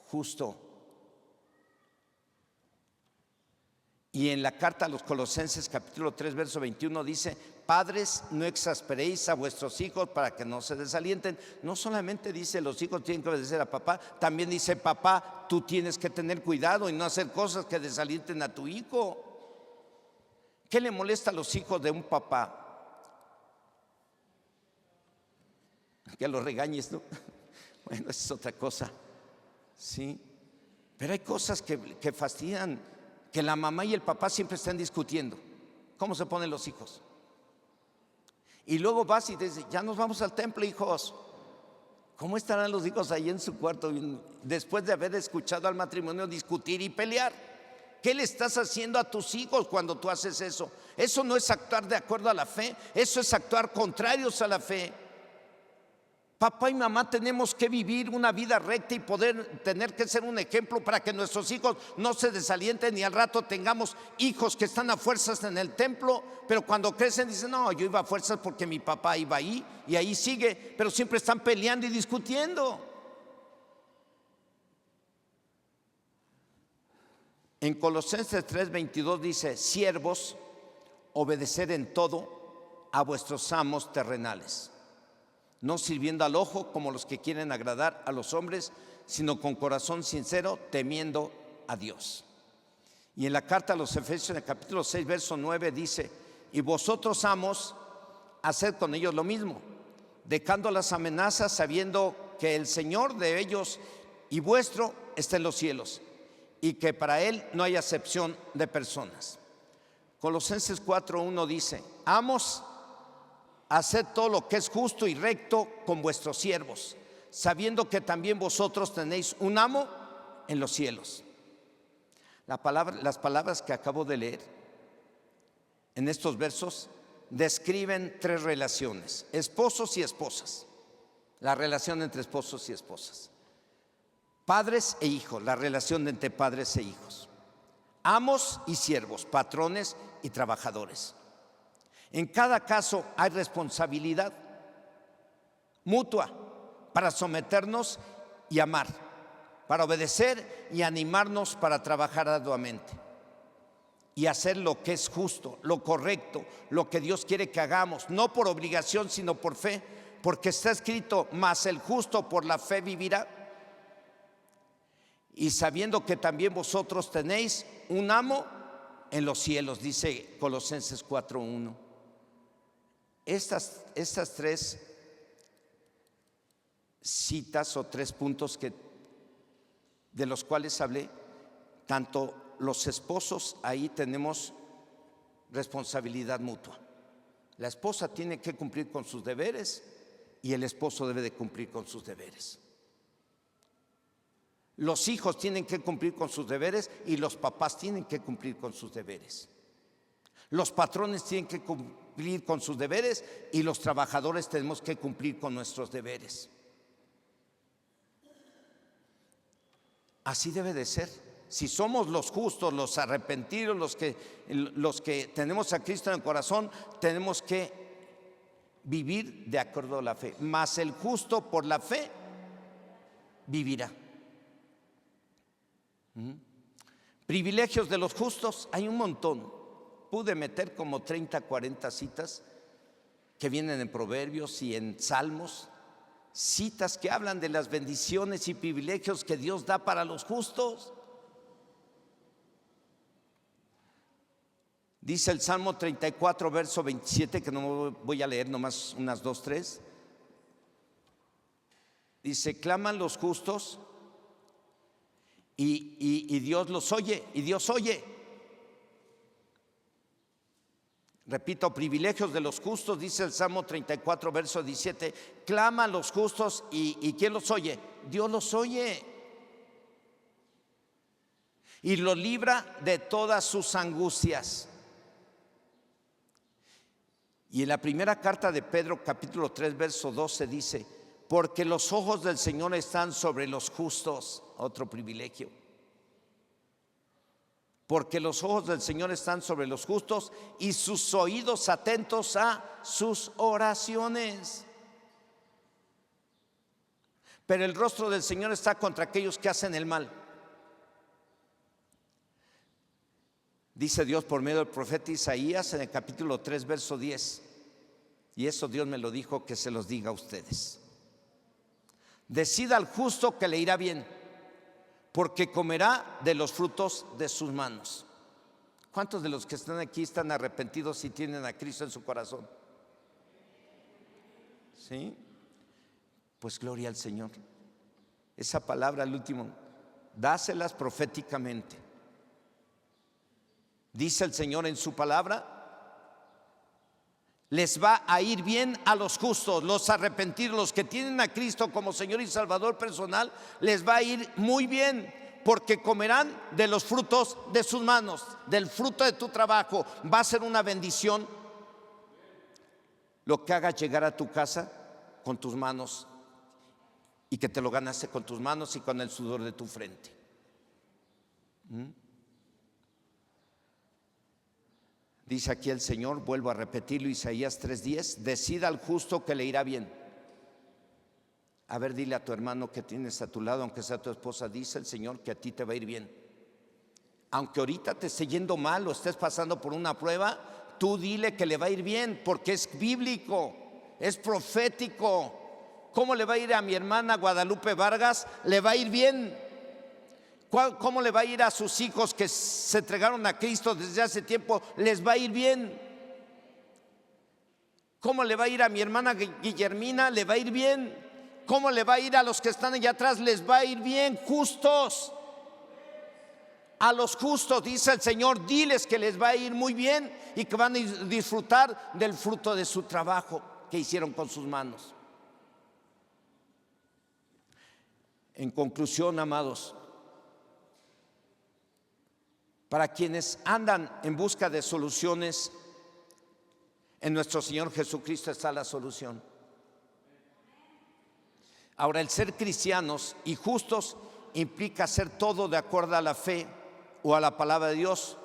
Justo. Y en la carta a los Colosenses capítulo 3 verso 21 dice: padres, no exasperéis a vuestros hijos para que no se desalienten. No solamente dice los hijos tienen que obedecer a papá, también dice papá, tú tienes que tener cuidado y no hacer cosas que desalienten a tu hijo. ¿Qué le molesta a los hijos de un papá? Que los regañes, ¿no? Bueno, esa es otra cosa, ¿sí? Pero hay cosas que fastidian, que la mamá y el papá siempre están discutiendo. ¿Cómo se ponen los hijos? Y luego vas y dices: ya nos vamos al templo, hijos. ¿Cómo estarán los hijos ahí en su cuarto después de haber escuchado al matrimonio discutir y pelear? ¿Qué le estás haciendo a tus hijos cuando tú haces eso? Eso no es actuar de acuerdo a la fe, eso es actuar contrarios a la fe. Papá y mamá tenemos que vivir una vida recta y tener que ser un ejemplo para que nuestros hijos no se desalienten y al rato tengamos hijos que están a fuerzas en el templo, pero cuando crecen dicen: no, yo iba a fuerzas porque mi papá iba ahí y ahí sigue, pero siempre están peleando y discutiendo. En Colosenses 3:22 dice: siervos, obedecer en todo a vuestros amos terrenales, no sirviendo al ojo como los que quieren agradar a los hombres, sino con corazón sincero, temiendo a Dios. Y en la carta a los Efesios, en el capítulo 6, verso 9 dice: y vosotros, amos, haced con ellos lo mismo, dejando las amenazas, sabiendo que el Señor de ellos y vuestro está en los cielos, y que para Él no hay acepción de personas. Colosenses 4:1 dice: amos, haced todo lo que es justo y recto con vuestros siervos, sabiendo que también vosotros tenéis un amo en los cielos. Las palabras que acabo de leer en estos versos describen tres relaciones: esposos y esposas, la relación entre esposos y esposas; padres e hijos, la relación entre padres e hijos; amos y siervos, patrones y trabajadores. En cada caso hay responsabilidad mutua para someternos y amar, para obedecer y animarnos para trabajar arduamente y hacer lo que es justo, lo correcto, lo que Dios quiere que hagamos, no por obligación sino por fe, porque está escrito: mas el justo por la fe vivirá. Y sabiendo que también vosotros tenéis un amo en los cielos, dice Colosenses 4:1. Estas tres citas o tres puntos de los cuales hablé, tanto los esposos, ahí tenemos responsabilidad mutua. La esposa tiene que cumplir con sus deberes y el esposo debe de cumplir con sus deberes. Los hijos tienen que cumplir con sus deberes y los papás tienen que cumplir con sus deberes. Los patrones tienen que cumplir con sus deberes y los trabajadores tenemos que cumplir con nuestros deberes. Así debe de ser. Si somos los justos, los arrepentidos, los que tenemos a Cristo en el corazón, tenemos que vivir de acuerdo a la fe. Mas el justo por la fe vivirá. Privilegios de los justos hay un montón. Pude meter como 30, 40 citas que vienen en Proverbios y en Salmos, citas que hablan de las bendiciones y privilegios que Dios da para los justos. Dice el Salmo 34, verso 27, que no voy a leer, nomás unas 2, 3. Dice: claman los justos y Dios los oye, y Dios oye. Repito, privilegios de los justos, dice el Salmo 34, verso 17. Claman los justos y ¿quién los oye? Dios los oye. Y los libra de todas sus angustias. Y en la primera carta de Pedro, capítulo 3, verso 12 dice: porque los ojos del Señor están sobre los justos. Otro privilegio. Porque los ojos del Señor están sobre los justos y sus oídos atentos a sus oraciones. Pero el rostro del Señor está contra aquellos que hacen el mal. Dice Dios por medio del profeta Isaías en el capítulo 3, verso 10. Y eso Dios me lo dijo que se los diga a ustedes. Decida al justo que le irá bien, porque comerá de los frutos de sus manos. ¿Cuántos de los que están aquí están arrepentidos y tienen a Cristo en su corazón? ¿Sí? Pues gloria al Señor. Esa palabra al último, dáselas proféticamente. Dice el Señor en su palabra: les va a ir bien a los justos, los arrepentidos, los que tienen a Cristo como Señor y Salvador personal, les va a ir muy bien, porque comerán de los frutos de sus manos, del fruto de tu trabajo. Va a ser una bendición lo que hagas llegar a tu casa con tus manos, y que te lo ganaste con tus manos y con el sudor de tu frente. Dice aquí el Señor, vuelvo a repetirlo, Isaías 3:10: decida al justo que le irá bien. A ver, dile a tu hermano que tienes a tu lado, aunque sea tu esposa, dice el Señor que a ti te va a ir bien. Aunque ahorita te esté yendo mal o estés pasando por una prueba, tú dile que le va a ir bien, porque es bíblico, es profético. ¿Cómo le va a ir a mi hermana Guadalupe Vargas? Le va a ir bien. ¿Cómo le va a ir a sus hijos que se entregaron a Cristo desde hace tiempo? Les va a ir bien. ¿Cómo le va a ir a mi hermana Guillermina? Le va a ir bien. ¿Cómo le va a ir a los que están allá atrás? Les va a ir bien. Justos. A los justos, dice el Señor, diles que les va a ir muy bien y que van a disfrutar del fruto de su trabajo que hicieron con sus manos. En conclusión, amados, para quienes andan en busca de soluciones, en nuestro Señor Jesucristo está la solución. Ahora, el ser cristianos y justos implica hacer todo de acuerdo a la fe o a la palabra de Dios,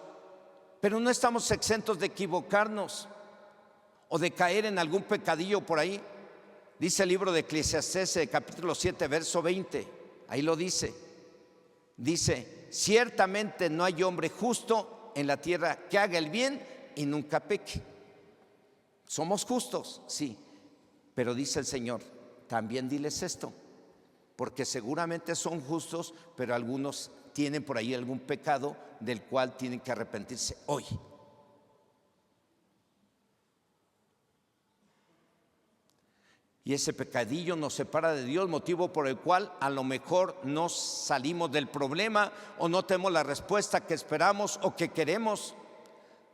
pero no estamos exentos de equivocarnos o de caer en algún pecadillo por ahí. Dice el libro de Eclesiastés, capítulo 7, verso 20, ahí lo dice. Dice: ciertamente no hay hombre justo en la tierra que haga el bien y nunca peque. Somos justos, sí, pero dice el Señor, también diles esto, porque seguramente son justos, pero algunos tienen por ahí algún pecado del cual tienen que arrepentirse hoy. Y ese pecadillo nos separa de Dios, motivo por el cual a lo mejor no salimos del problema o no tenemos la respuesta que esperamos o que queremos.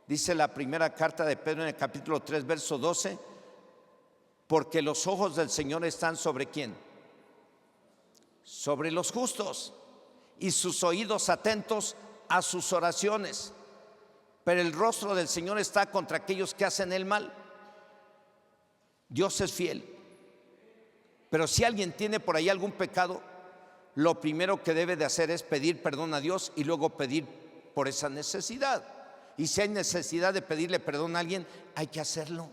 Dice la primera carta de Pedro en el capítulo 3, verso 12: porque los ojos del Señor están ¿sobre quién? Sobre los justos, y sus oídos atentos a sus oraciones. Pero el rostro del Señor está contra aquellos que hacen el mal. Dios es fiel. Pero si alguien tiene por ahí algún pecado, lo primero que debe de hacer es pedir perdón a Dios y luego pedir por esa necesidad. Y si hay necesidad de pedirle perdón a alguien, hay que hacerlo.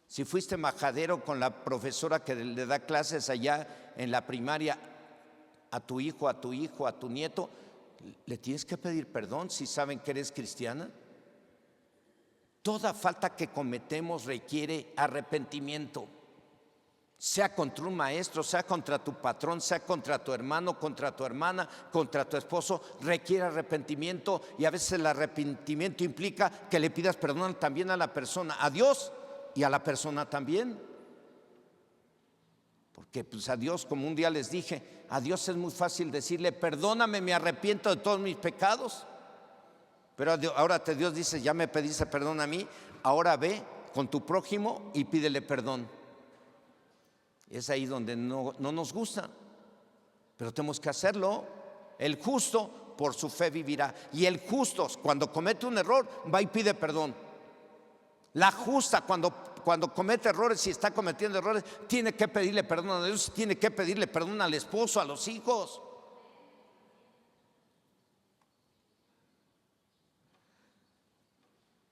Si fuiste majadero con la profesora que le da clases allá en la primaria a tu hijo, a tu nieto, le tienes que pedir perdón si saben que eres cristiana. Toda falta que cometemos requiere arrepentimiento. Sea contra un maestro, sea contra tu patrón, sea contra tu hermano, contra tu hermana, contra tu esposo, requiere arrepentimiento. Y a veces el arrepentimiento implica que le pidas perdón también a la persona, a Dios y a la persona también. Porque pues a Dios, como un día les dije, a Dios es muy fácil decirle: perdóname, me arrepiento de todos mis pecados. Pero ahora Dios dice: ya me pediste perdón a mí, ahora ve con tu prójimo y pídele perdón. Es ahí donde no nos gusta, pero tenemos que hacerlo. El justo por su fe vivirá. Y el justo, cuando comete un error, va y pide perdón. La justa, cuando comete errores y está cometiendo errores, tiene que pedirle perdón a Dios, tiene que pedirle perdón al esposo, a los hijos.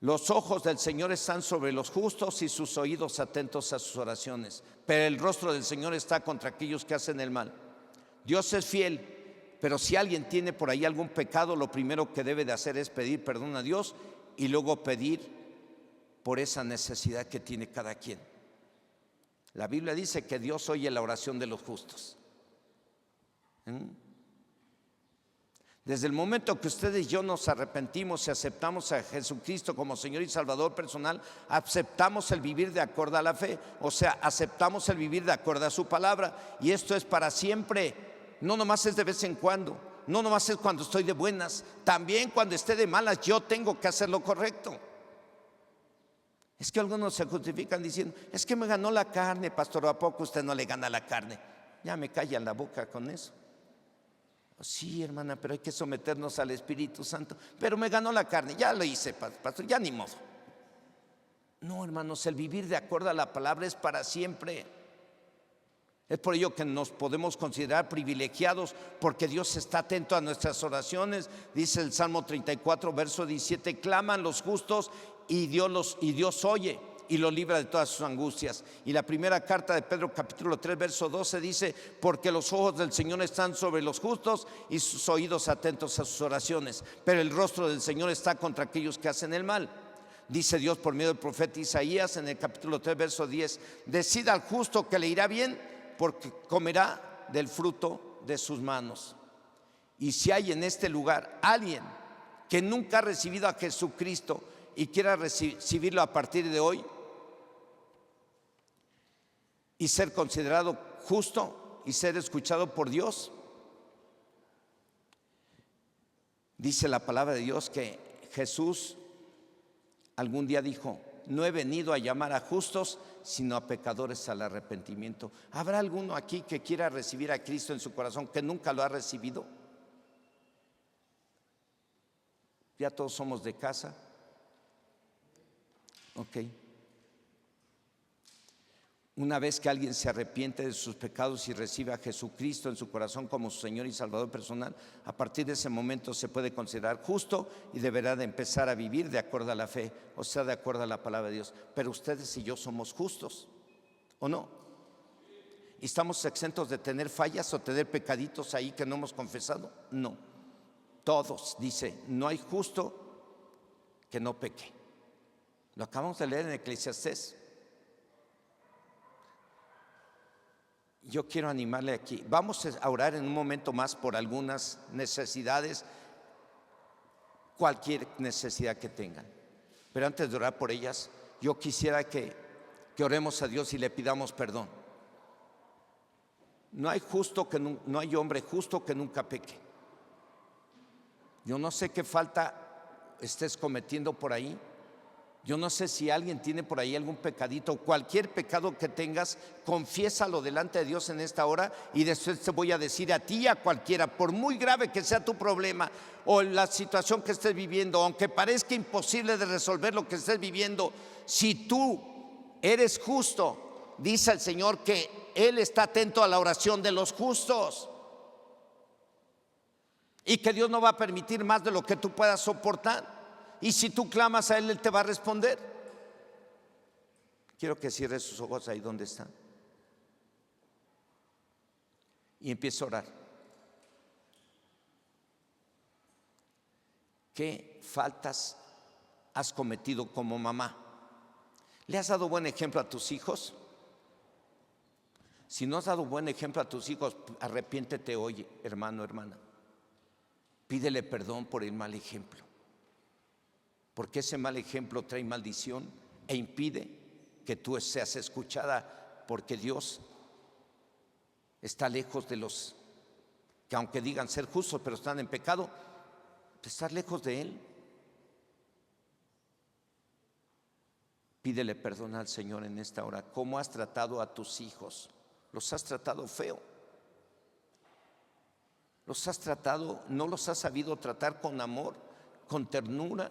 Los ojos del Señor están sobre los justos y sus oídos atentos a sus oraciones, pero el rostro del Señor está contra aquellos que hacen el mal. Dios es fiel Pero si alguien tiene por ahí algún pecado, lo primero que debe de hacer es pedir perdón a Dios y luego pedir por esa necesidad que tiene cada quien. La Biblia dice que Dios oye la oración de los justos. Desde el momento que ustedes y yo nos arrepentimos y aceptamos a Jesucristo como Señor y Salvador personal, aceptamos el vivir de acuerdo a la fe, o sea, aceptamos el vivir de acuerdo a su palabra, y esto es para siempre, no nomás es de vez en cuando, no nomás es cuando estoy de buenas, también cuando esté de malas yo tengo que hacer lo correcto. Es que algunos se justifican diciendo, es que me ganó la carne, pastor, ¿a poco usted no le gana la carne? Ya me callan la boca con eso. Sí, hermana, pero hay que someternos al Espíritu Santo. Pero me ganó la carne, ya lo hice, pastor, ya ni modo. No, hermanos, el vivir de acuerdo a la palabra es para siempre. Es por ello que nos podemos considerar privilegiados, porque Dios está atento a nuestras oraciones. Dice el Salmo 34, verso 17, claman los justos y Dios oye y lo libra de todas sus angustias. Y la primera carta de Pedro, capítulo 3, verso 12 dice, porque los ojos del Señor están sobre los justos y sus oídos atentos a sus oraciones, pero el rostro del Señor está contra aquellos que hacen el mal. Dice Dios por medio del profeta Isaías en el capítulo 3, verso 10, decida al justo que le irá bien, porque comerá del fruto de sus manos. Y si hay en este lugar alguien que nunca ha recibido a Jesucristo y quiera recibirlo a partir de hoy y ser considerado justo y ser escuchado por Dios, dice la palabra de Dios que Jesús algún día dijo, no he venido a llamar a justos, sino a pecadores al arrepentimiento. ¿Habrá alguno aquí que quiera recibir a Cristo en su corazón que nunca lo ha recibido? Ya todos somos de casa. Ok. Una vez que alguien se arrepiente de sus pecados y recibe a Jesucristo en su corazón como su Señor y Salvador personal, a partir de ese momento se puede considerar justo y deberá de empezar a vivir de acuerdo a la fe, o sea, de acuerdo a la palabra de Dios. Pero ustedes y yo somos justos, ¿o no? ¿Y estamos exentos de tener fallas o tener pecaditos ahí que no hemos confesado? No. Todos, dice, no hay justo que no peque. Lo acabamos de leer en Eclesiastés. Yo quiero animarle aquí. Vamos a orar en un momento más por algunas necesidades, cualquier necesidad que tengan. Pero antes de orar por ellas, yo quisiera que oremos a Dios y le pidamos perdón. No hay hombre justo que nunca peque. Yo no sé qué falta estés cometiendo por ahí. Yo no sé si alguien tiene por ahí algún pecadito, cualquier pecado que tengas, confiésalo delante de Dios en esta hora y después te voy a decir a ti y a cualquiera, por muy grave que sea tu problema o la situación que estés viviendo, aunque parezca imposible de resolver lo que estés viviendo, si tú eres justo, dice el Señor que Él está atento a la oración de los justos y que Dios no va a permitir más de lo que tú puedas soportar. Y si tú clamas a Él, Él te va a responder. Quiero que cierres sus ojos ahí donde están y empiece a orar. ¿Qué faltas has cometido como mamá? ¿Le has dado buen ejemplo a tus hijos? Si no has dado buen ejemplo a tus hijos, arrepiéntete hoy, hermano, hermana. Pídele perdón por el mal ejemplo, porque ese mal ejemplo trae maldición e impide que tú seas escuchada, porque Dios está lejos de los que, aunque digan ser justos pero están en pecado, estás lejos de Él. Pídele perdón al Señor en esta hora. ¿Cómo has tratado a tus hijos? ¿Los has tratado feo? ¿Los has tratado, no los has sabido tratar con amor, con ternura,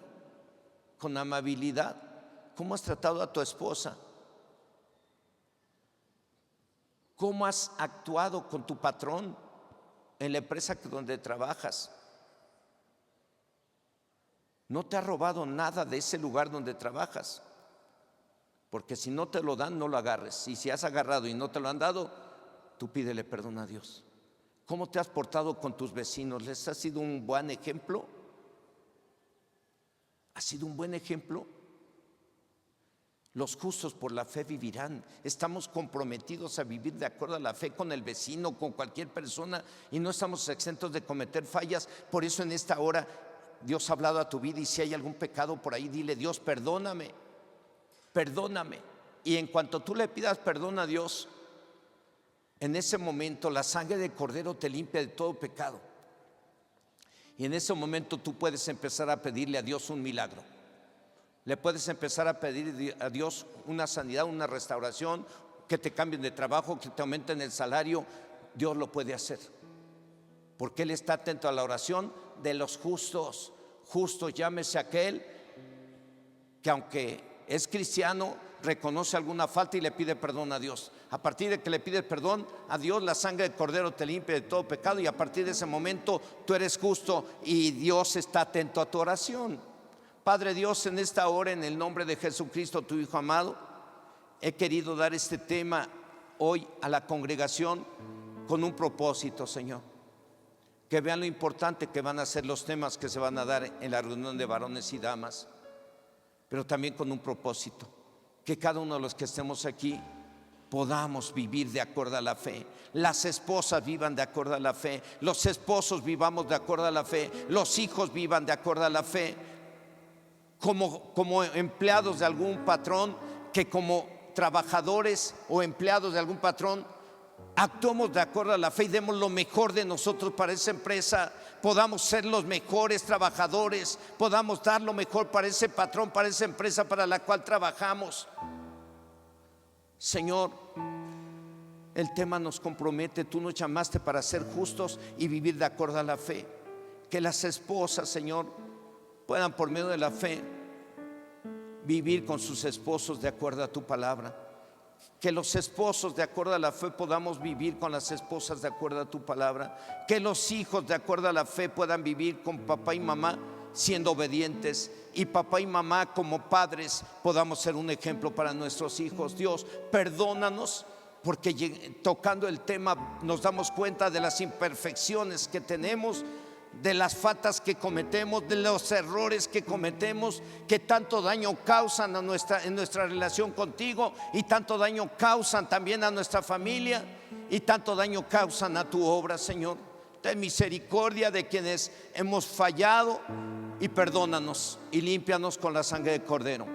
con amabilidad? ¿Cómo has tratado a tu esposa? ¿Cómo has actuado con tu patrón en la empresa donde trabajas? No te ha robado nada de ese lugar donde trabajas, porque si no te lo dan, no lo agarres. Y si has agarrado y no te lo han dado, tú pídele perdón a Dios. ¿Cómo te has portado con tus vecinos? ¿Les has sido un buen ejemplo? ¿Has sido un buen ejemplo? Los justos por la fe vivirán. Estamos comprometidos a vivir de acuerdo a la fe con el vecino, con cualquier persona, y no estamos exentos de cometer fallas. Por eso en esta hora Dios ha hablado a tu vida, y si hay algún pecado por ahí, dile: Dios, perdóname, perdóname. Y en cuanto tú le pidas perdón a Dios, en ese momento la sangre del Cordero te limpia de todo pecado. Y en ese momento tú puedes empezar a pedirle a Dios un milagro. Le puedes empezar a pedir a Dios una sanidad, una restauración, que te cambien de trabajo, que te aumenten el salario. Dios lo puede hacer, porque Él está atento a la oración de los justos. Justo llámese aquel que, aunque es cristiano, reconoce alguna falta y le pide perdón a Dios. A partir de que le pides perdón a Dios, la sangre del Cordero te limpia de todo pecado, y a partir de ese momento tú eres justo y Dios está atento a tu oración. Padre Dios, en esta hora, en el nombre de Jesucristo, tu Hijo amado, he querido dar este tema hoy a la congregación con un propósito, Señor. Que vean lo importante que van a ser los temas que se van a dar en la reunión de varones y damas, pero también con un propósito: que cada uno de los que estemos aquí podamos vivir de acuerdo a la fe. Las esposas vivan de acuerdo a la fe, los esposos vivamos de acuerdo a la fe, los hijos vivan de acuerdo a la fe. Como empleados de algún patrón, que como trabajadores o empleados de algún patrón actuemos de acuerdo a la fe y demos lo mejor de nosotros para esa empresa. Podamos ser los mejores trabajadores, podamos dar lo mejor para ese patrón, para esa empresa para la cual trabajamos. Señor, el tema nos compromete. Tú nos llamaste para ser justos y vivir de acuerdo a la fe. Que las esposas, Señor, puedan, por medio de la fe, vivir con sus esposos de acuerdo a tu palabra. Que los esposos, de acuerdo a la fe, podamos vivir con las esposas de acuerdo a tu palabra. Que los hijos, de acuerdo a la fe, puedan vivir con papá y mamá siendo obedientes, y papá y mamá como padres podamos ser un ejemplo para nuestros hijos. Dios, perdónanos, porque tocando el tema nos damos cuenta de las imperfecciones que tenemos, de las faltas que cometemos, de los errores que cometemos, que tanto daño causan en nuestra relación contigo, y tanto daño causan también a nuestra familia, y tanto daño causan a tu obra. Señor, ten misericordia de quienes hemos fallado, y perdónanos y límpianos con la sangre del Cordero.